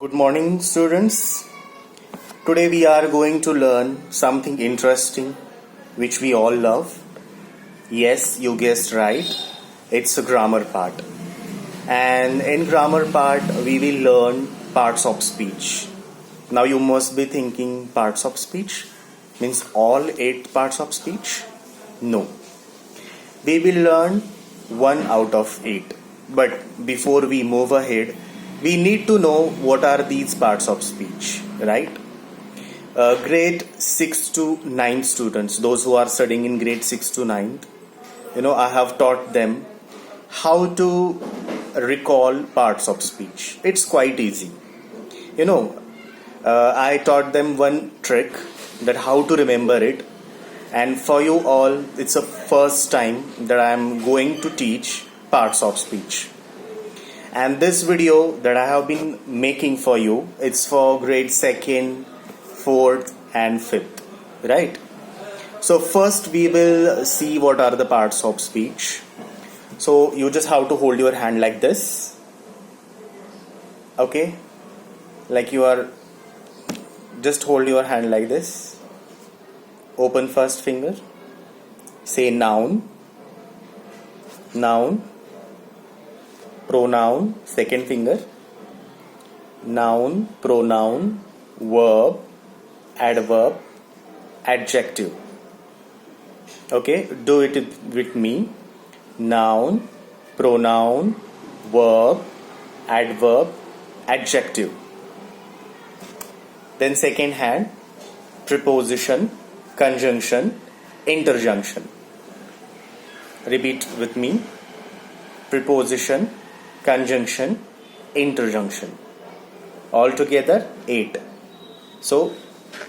Good morning, students. Today we are going to learn something interesting which we all love. Yes, you guessed right. It's a grammar part. And in grammar part, we will learn parts of speech. Now you must be thinking parts of speech means all 8 parts of speech? No. We will learn 1 out of 8. But before we move ahead, we need to know what are these parts of speech, right? Grade 6 to 9 students, those who are studying in grade 6 to 9, I have taught them how to recall parts of speech. It's quite easy. I taught them one trick that how to remember it. And for you all, it's the first time that I am going to teach parts of speech. And this video that I have been making for you, it's for grade 2nd, 4th and 5th, right? So first we will see what are the parts of speech. So you just have to hold your hand like this. Okay? Like you are, just hold your hand like this. Open first finger. Say noun. Noun. Pronoun, second finger, noun, pronoun, verb, adverb, adjective. Okay, do it with me. Noun, pronoun, verb, adverb, adjective. Then second hand, preposition, conjunction, interjunction. Repeat with me. Preposition, conjunction, interjunction. Altogether 8. So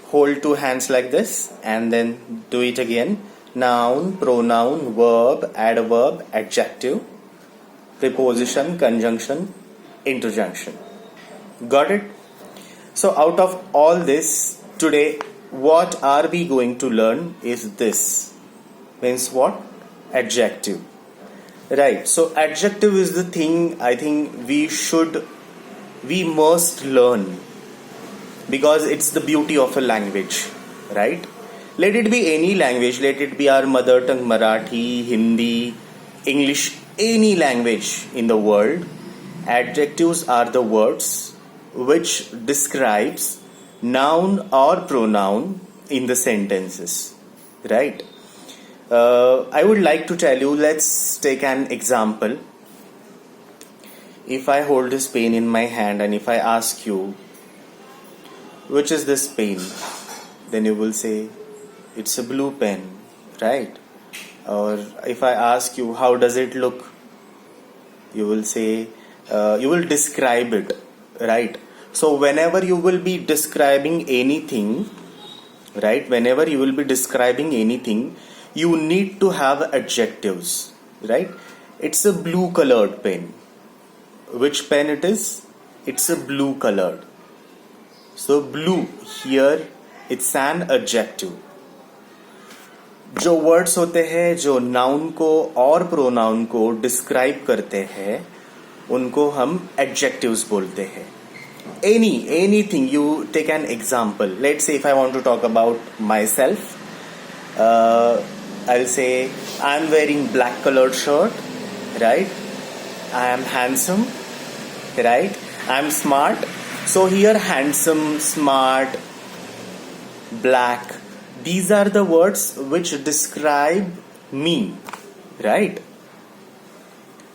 hold 2 hands like this and then do it again. Noun, pronoun, verb, adverb, adjective, preposition, conjunction, interjunction. Got it? So out of all this, today what are we going to learn is this. Means what? Adjective. Right, so adjective is the thing I think we must learn because it's the beauty of a language, right? Let it be any language, let it be our mother tongue, Marathi, Hindi, English, any language in the world. Adjectives are the words which describes noun or pronoun in the sentences, right? I would like to tell you, let's take an example. If I hold this pen in my hand and if I ask you, which is this pen? Then you will say, it's a blue pen, right? Or if I ask you, how does it look? You will say, you will describe it, right? So whenever you will be describing anything, right? Whenever you will be describing anything, you need to have adjectives, right? It's a blue colored pen. Which pen it is? It's a blue colored. So blue here, it's an adjective. जो words होते हैं जो noun को और pronoun को describe करते हैं उनको हम एडजेक्टिव्स बोलते हैं. Anything, you take an example. Let's say if I want to talk about myself, I'll say I'm wearing black colored shirt, right? I am handsome, right? I'm smart. So here handsome, smart, black, these are the words which describe me, right?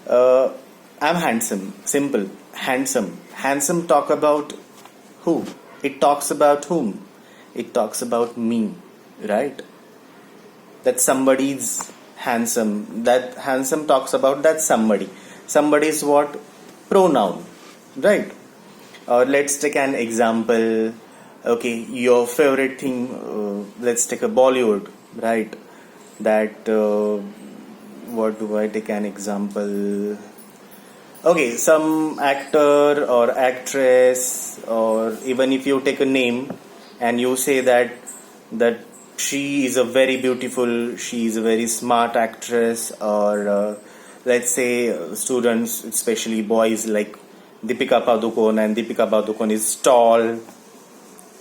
I'm handsome, simple, handsome. Handsome talk about who? It talks about whom? It talks about me, right? That somebody's handsome. That handsome talks about that somebody. Somebody is what? Pronoun, right? Or let's take an example. Okay, your favorite thing. Let's take a Bollywood, right? That what do I take an example? Okay, some actor or actress, or even if you take a name and you say that she is a very beautiful, she is a very smart actress, or let's say students, especially boys, like Deepika Padukone, and Deepika Padukone is tall,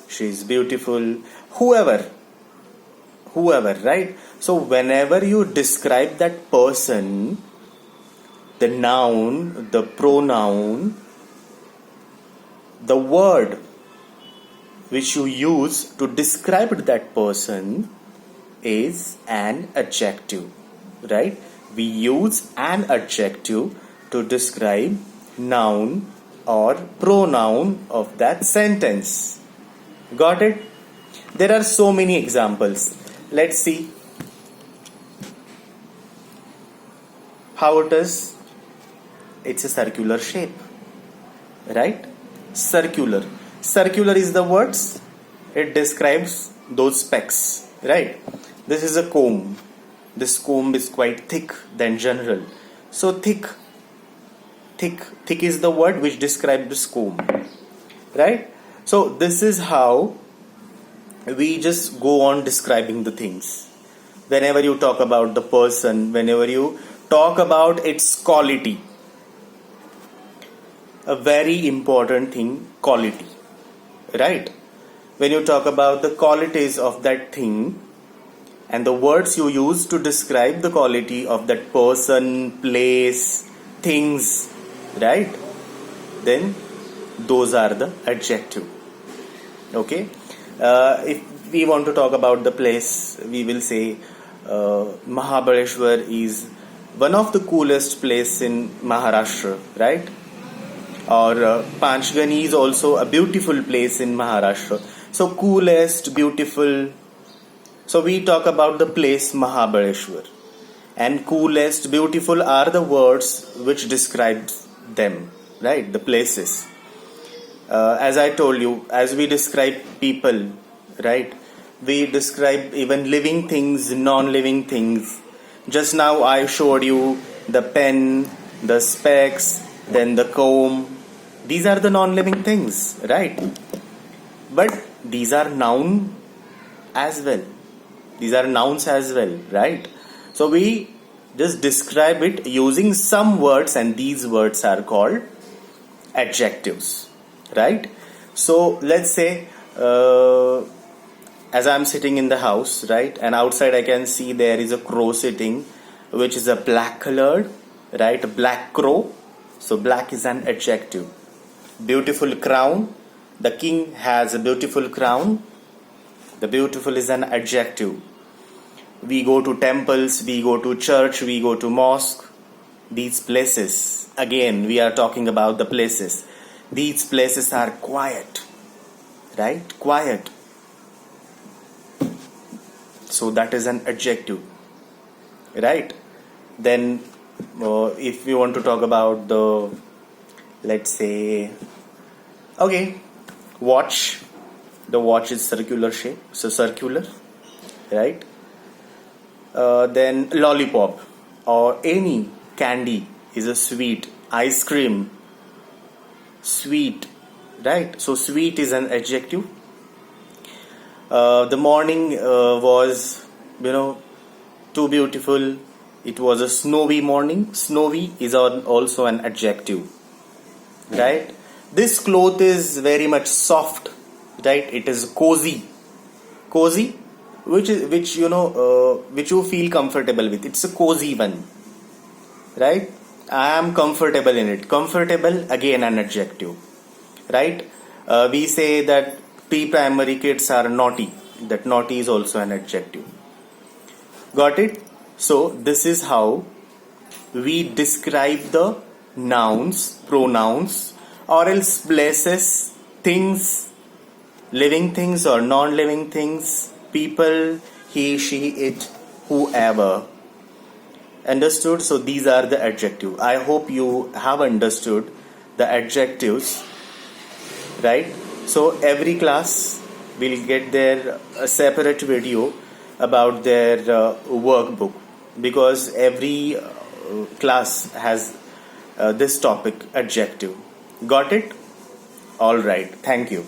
she is beautiful, whoever, right? So whenever you describe that person, the noun, the pronoun, the word which you use to describe that person is an adjective, right? We use an adjective to describe noun or pronoun of that sentence. Got it? There are so many examples. Let's see how it is. It's a circular shape, right? Circular. Circular is the words. It describes those specks, right? This is a comb. This comb is quite thick than general. So thick is the word which describes this comb, right? So this is how we just go on describing the things. Whenever you talk about the person, whenever you talk about its quality, a very important thing, quality, right? When you talk about the qualities of that thing and the words you use to describe the quality of that person, place, things, right? Then those are the adjective. Okay? If we want to talk about the place, we will say Mahabaleshwar is one of the coolest place in Maharashtra, right? Or Panchgani is also a beautiful place in Maharashtra. So coolest, beautiful. So we talk about the place Mahabaleshwar. And coolest, beautiful are the words which describe them, right? The places. As I told you, as we describe people, right? We describe even living things, non-living things. Just now I showed you the pen, the specs, then the comb. These are the non-living things, right? But these are noun as well. These are nouns as well, right? So we just describe it using some words, and these words are called adjectives, right? So let's say as I'm sitting in the house, right, and outside I can see there is a crow sitting, which is a black colored, right, a black crow. So black is an adjective. Beautiful crown, the king has a beautiful crown. The beautiful is an adjective. We go to temples, we go to church, we go to mosque. These places, again we are talking about the places. These places are quiet, right? Quiet. So that is an adjective, right? Then if we want to talk about the, let's say, okay, watch. The watch is circular shape, so circular, right? Then lollipop or any candy is a sweet. Ice cream, sweet, right? So sweet is an adjective. The morning was, too beautiful. It was a snowy morning. Snowy is also an adjective, right? This cloth is very much soft, right? It is cozy, which you feel comfortable with. It's a cozy one, right? I am comfortable in it. Comfortable, again an adjective, right? We say that pre-primary kids are naughty. That naughty is also an adjective. Got it? So this is how we describe the nouns, pronouns, or else places, things, living things or non-living things, people, he, she, it, whoever. Understood? So these are the adjectives. I hope you have understood the adjectives, right? So every class will get their separate video about their workbook, because every class has this topic, adjective. Got it? All right. Thank you.